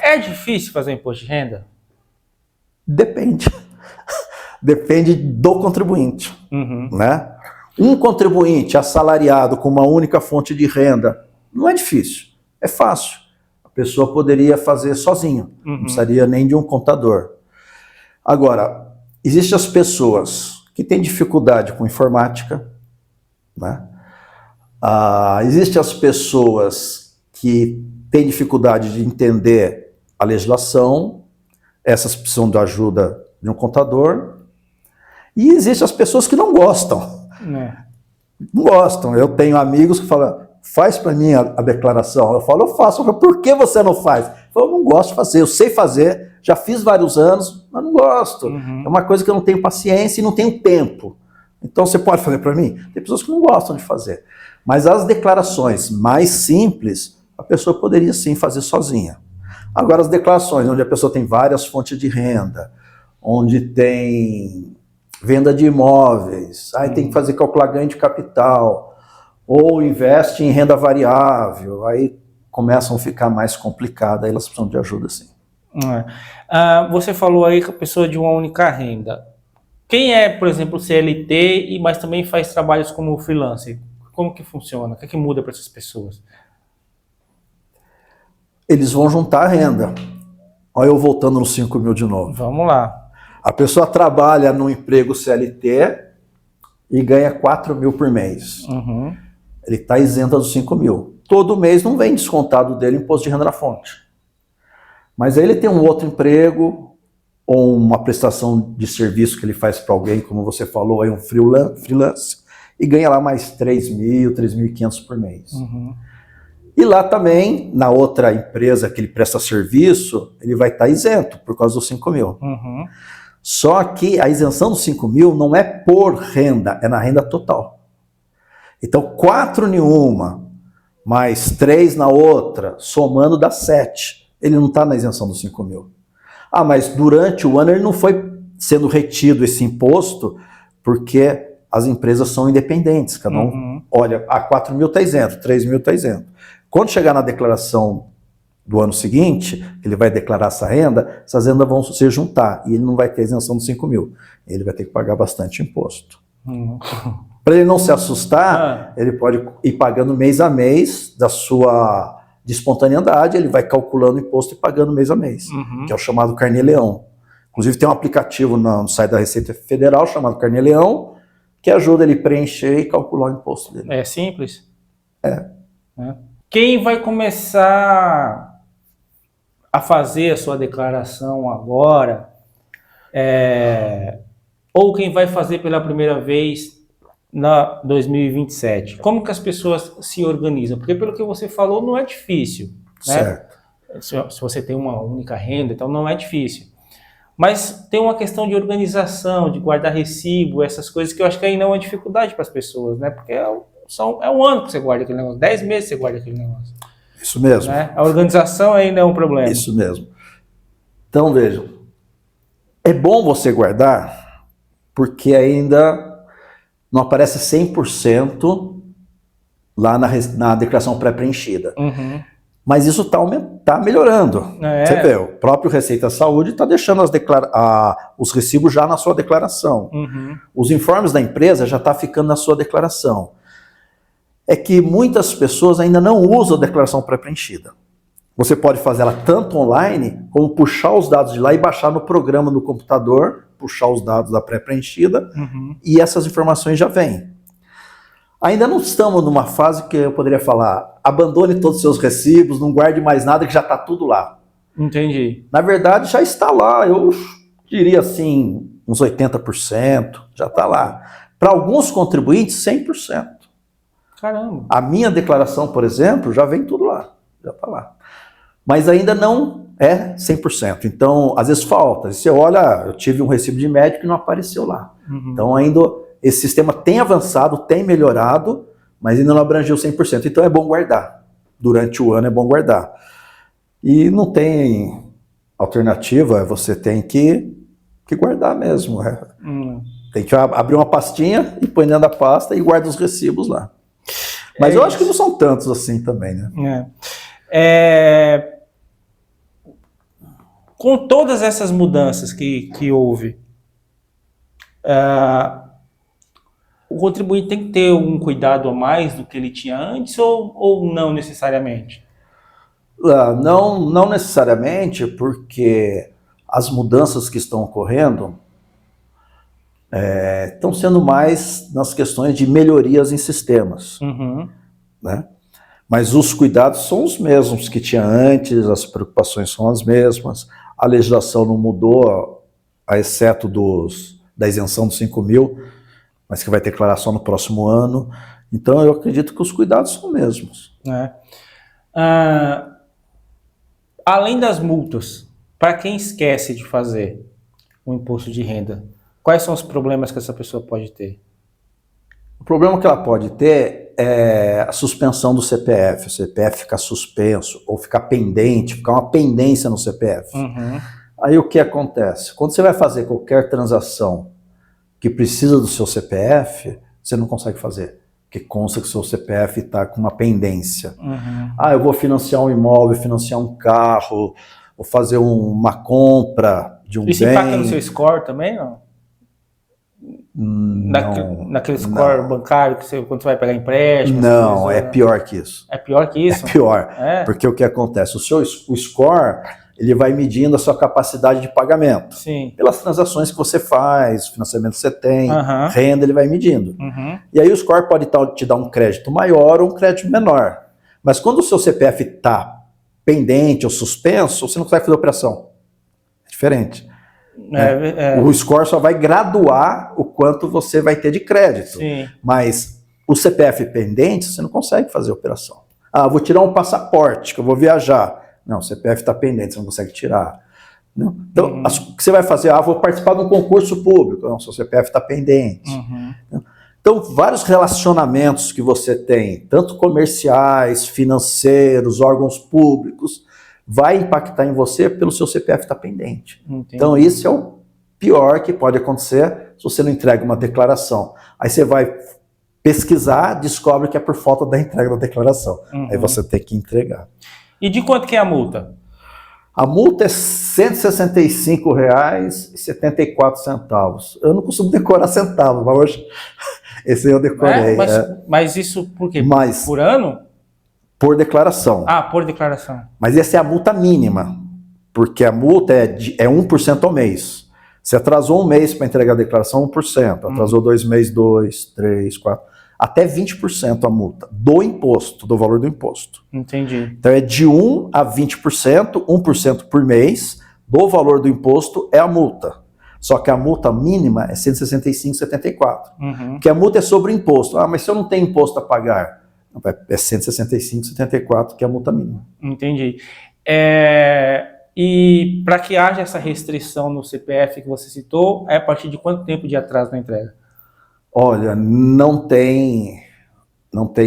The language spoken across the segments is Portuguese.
É difícil fazer imposto de renda? Depende. Depende do contribuinte, né? Um contribuinte assalariado com uma única fonte de renda não é difícil, é fácil. A pessoa poderia fazer sozinho, não precisaria nem de um contador. Agora, existem as pessoas que têm dificuldade com informática, né? Existem as pessoas que têm dificuldade de entender a legislação, essas precisam de ajuda de um contador. E existem as pessoas que não gostam. Não gostam. Eu tenho amigos que falam, faz para mim a declaração. Eu falo, eu faço. Mas por que você não faz? Eu falo, eu não gosto de fazer, eu sei fazer, já fiz vários anos, mas não gosto. É uma coisa que eu não tenho paciência e não tenho tempo. Então você pode fazer para mim? Tem pessoas que não gostam de fazer. Mas as declarações mais simples, a pessoa poderia sim fazer sozinha. Agora as declarações onde a pessoa tem várias fontes de renda, onde tem venda de imóveis, aí tem que fazer calcular ganho de capital, ou investe em renda variável, aí começam a ficar mais complicadas, aí elas precisam de ajuda sim. Você falou aí que a pessoa de uma única renda. Quem é, por exemplo, CLT, mas também faz trabalhos como freelancer? Como que funciona? O que é que muda para essas pessoas? Eles vão juntar a renda. Olha eu voltando nos 5 mil de novo. Vamos lá. A pessoa trabalha num emprego CLT e ganha 4 mil por mês. Ele está isento dos 5 mil. Todo mês não vem descontado dele imposto de renda na fonte. Mas aí ele tem um outro emprego ou uma prestação de serviço que ele faz para alguém, como você falou, aí um freelance, e ganha lá mais 3 mil, 3.500 por mês. E lá também, na outra empresa que ele presta serviço, ele vai estar isento por causa dos 5 mil. Só que a isenção dos 5 mil não é por renda, é na renda total. Então 4 em uma, mais 3 na outra, somando dá 7. Ele não está na isenção dos 5 mil. Mas durante o ano ele não foi sendo retido esse imposto, porque as empresas são independentes. Cada um olha, 4 mil está isento, 3 mil está isento. Quando chegar na declaração do ano seguinte, ele vai declarar essa renda, essas rendas vão se juntar e ele não vai ter isenção dos 5 mil. Ele vai ter que pagar bastante imposto. Para ele não se assustar, ele pode ir pagando mês a mês da sua de espontaneidade, ele vai calculando o imposto e pagando mês a mês, que é o chamado Carnê-Leão. Inclusive tem um aplicativo no site da Receita Federal chamado Carnê-Leão, que ajuda ele a preencher e calcular o imposto dele. É simples? É. Quem vai começar a fazer a sua declaração agora, ou quem vai fazer pela primeira vez na 2027? Como que as pessoas se organizam? Porque pelo que você falou, não é difícil, né? Certo. Se você tem uma única renda, então não é difícil. Mas tem uma questão de organização, de guardar recibo, essas coisas que eu acho que ainda é uma dificuldade para as pessoas, né? Porque é um ano que você guarda aquele negócio, 10 meses que você guarda aquele negócio. Isso mesmo. Né? A organização ainda é um problema. Isso mesmo. Então, vejam, é bom você guardar, porque ainda não aparece 100% lá na declaração pré-preenchida. Mas isso está melhorando. Você vê, o próprio Receita Saúde está deixando os recibos já na sua declaração. Os informes da empresa já estão ficando na sua declaração. É que muitas pessoas ainda não usam a declaração pré-preenchida. Você pode fazer ela tanto online, como puxar os dados de lá e baixar no programa no computador, puxar os dados da pré-preenchida, e essas informações já vêm. Ainda não estamos numa fase que eu poderia falar, abandone todos os seus recibos, não guarde mais nada, que já está tudo lá. Entendi. Na verdade, já está lá, eu diria assim, uns 80%, já está lá. Para alguns contribuintes, 100%. Caramba. A minha declaração, por exemplo, já vem tudo lá, já está lá. Mas ainda não é 100%. Então, às vezes falta. Você olha, eu tive um recibo de médico e não apareceu lá. Então, ainda esse sistema tem avançado, tem melhorado, mas ainda não abrangeu 100%. Então, é bom guardar. Durante o ano é bom guardar. E não tem alternativa, você tem que guardar mesmo. Tem que abrir uma pastinha e põe dentro da pasta e guarda os recibos lá. Mas eu acho que não são tantos assim também, né? Com todas essas mudanças que houve, o contribuinte tem que ter um cuidado a mais do que ele tinha antes ou não necessariamente? Não necessariamente, porque as mudanças que estão ocorrendo estão sendo mais nas questões de melhorias em sistemas, né? Mas os cuidados são os mesmos que tinha antes, as preocupações são as mesmas, a legislação não mudou, a exceto da isenção dos 5 mil, mas que vai declarar só no próximo ano. Então eu acredito que os cuidados são os mesmos. Além das multas, para quem esquece de fazer o imposto de renda, quais são os problemas que essa pessoa pode ter? O problema que ela pode ter é a suspensão do CPF. O CPF ficar suspenso ou ficar pendente, ficar uma pendência no CPF. Aí o que acontece? Quando você vai fazer qualquer transação que precisa do seu CPF, você não consegue fazer, porque consta que o seu CPF está com uma pendência. Eu vou financiar um imóvel, financiar um carro, vou fazer uma compra de um bem. Isso impacta no seu score também, não? Naquele score bancário que quando você vai pegar empréstimo? Não, é pior que isso. É pior que isso? É pior, porque o que acontece? O score, ele vai medindo a sua capacidade de pagamento. Sim. Pelas transações que você faz, financiamento que você tem, renda, ele vai medindo. E aí o score pode te dar um crédito maior ou um crédito menor. Mas quando o seu CPF está pendente ou suspenso, você não consegue fazer a operação. É diferente. O score só vai graduar o quanto você vai ter de crédito. Sim. Mas o CPF pendente, você não consegue fazer a operação. Vou tirar um passaporte, que eu vou viajar. Não, o CPF está pendente, você não consegue tirar. Não? Então, o que você vai fazer? Vou participar de um concurso público. Não, seu CPF está pendente. Então, vários relacionamentos que você tem, tanto comerciais, financeiros, órgãos públicos, vai impactar em você pelo seu CPF estar pendente. Entendi. Então, isso é o pior que pode acontecer se você não entrega uma declaração. Aí você vai pesquisar, descobre que é por falta da entrega da declaração. Aí você tem que entregar. E de quanto que é a multa? A multa é R$ 165,74. Eu não costumo decorar centavos, mas hoje esse eu decorei. Mas isso por quê? Mas, por ano? Por declaração. Por declaração. Mas essa é a multa mínima, porque a multa é 1% ao mês. Você atrasou um mês para entregar a declaração, 1%. Atrasou 2 meses, 2, 3, 4... Até 20% a multa do imposto, do valor do imposto. Entendi. Então é de 1% a 20%, 1% por mês, do valor do imposto é a multa. Só que a multa mínima é R$ 165,74. Porque a multa é sobre o imposto. Mas se eu não tenho imposto a pagar? É R$ 165,74, que é a multa mínima. Entendi. E para que haja essa restrição no CPF que você citou, é a partir de quanto tempo de atraso na entrega? Olha, não tem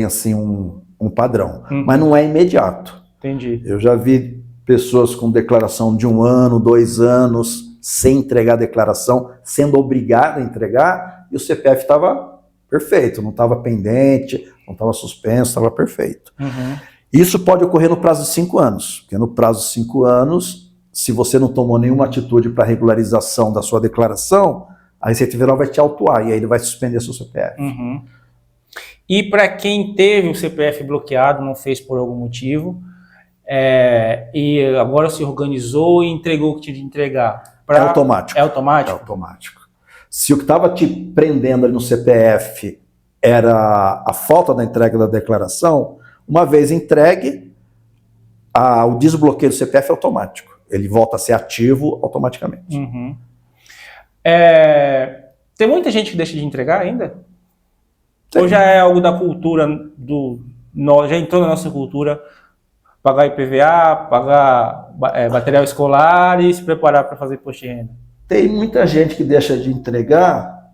assim um padrão, mas não é imediato. Entendi. Eu já vi pessoas com declaração de 1 ano, 2 anos, sem entregar a declaração, sendo obrigado a entregar, e o CPF estava perfeito, não estava pendente, não estava suspenso, estava perfeito. Isso pode ocorrer no prazo de 5 anos, porque no prazo de 5 anos, se você não tomou nenhuma atitude para regularização da sua declaração, a Receita Federal vai te autuar e aí ele vai suspender seu CPF. E para quem teve o CPF bloqueado, não fez por algum motivo, e agora se organizou e entregou o que tinha de entregar. É automático. É automático? É automático. Se o que estava te prendendo ali no CPF era a falta da entrega da declaração, uma vez entregue, o desbloqueio do CPF é automático. Ele volta a ser ativo automaticamente. Tem muita gente que deixa de entregar ainda? Sim. Ou já é algo da cultura, já entrou na nossa cultura, pagar IPVA, pagar material escolar e se preparar para fazer imposto de renda? Tem muita gente que deixa de entregar.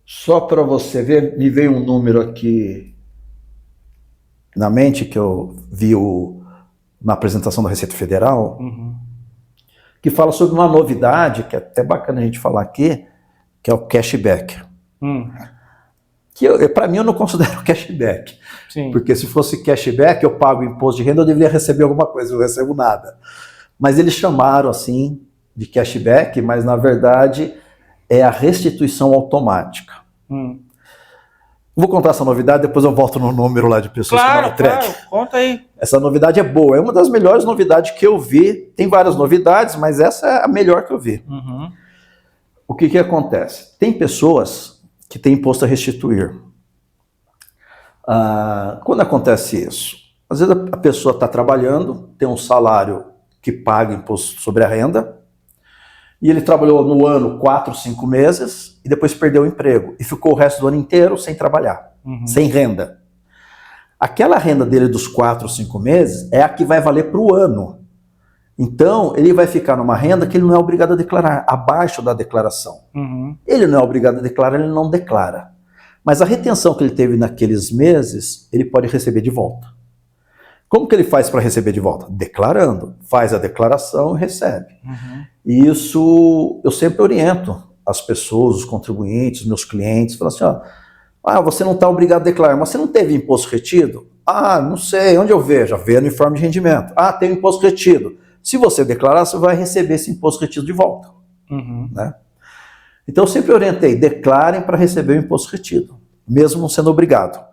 Só para você ver, me veio um número aqui na mente que eu vi na apresentação da Receita Federal, que fala sobre uma novidade, que é até bacana a gente falar aqui, que é o cashback. Que para mim eu não considero cashback. Sim. Porque se fosse cashback, eu pago imposto de renda, eu deveria receber alguma coisa, eu não recebo nada. Mas eles chamaram assim de cashback, mas na verdade é a restituição automática. Vou contar essa novidade, depois eu volto no número lá de pessoas que não entregam. Claro, conta aí. Essa novidade é boa, é uma das melhores novidades que eu vi. Tem várias novidades, mas essa é a melhor que eu vi. O que acontece? Tem pessoas que têm imposto a restituir. Quando acontece isso? Às vezes a pessoa está trabalhando, tem um salário que paga imposto sobre a renda, e ele trabalhou no ano 4, 5 meses, e depois perdeu o emprego, e ficou o resto do ano inteiro sem trabalhar, sem renda. Aquela renda dele dos 4, 5 meses é a que vai valer para o ano. Então, ele vai ficar numa renda que ele não é obrigado a declarar, abaixo da declaração. Ele não é obrigado a declarar, ele não declara. Mas a retenção que ele teve naqueles meses, ele pode receber de volta. Como que ele faz para receber de volta? Declarando. Faz a declaração e recebe. E isso eu sempre oriento as pessoas, os contribuintes, meus clientes, falam assim, você não está obrigado a declarar, mas você não teve imposto retido? Não sei, onde eu vejo? Já vê no informe de rendimento. Tem imposto retido. Se você declarar, você vai receber esse imposto retido de volta. Né? Então eu sempre orientei, declarem para receber o imposto retido, mesmo não sendo obrigado.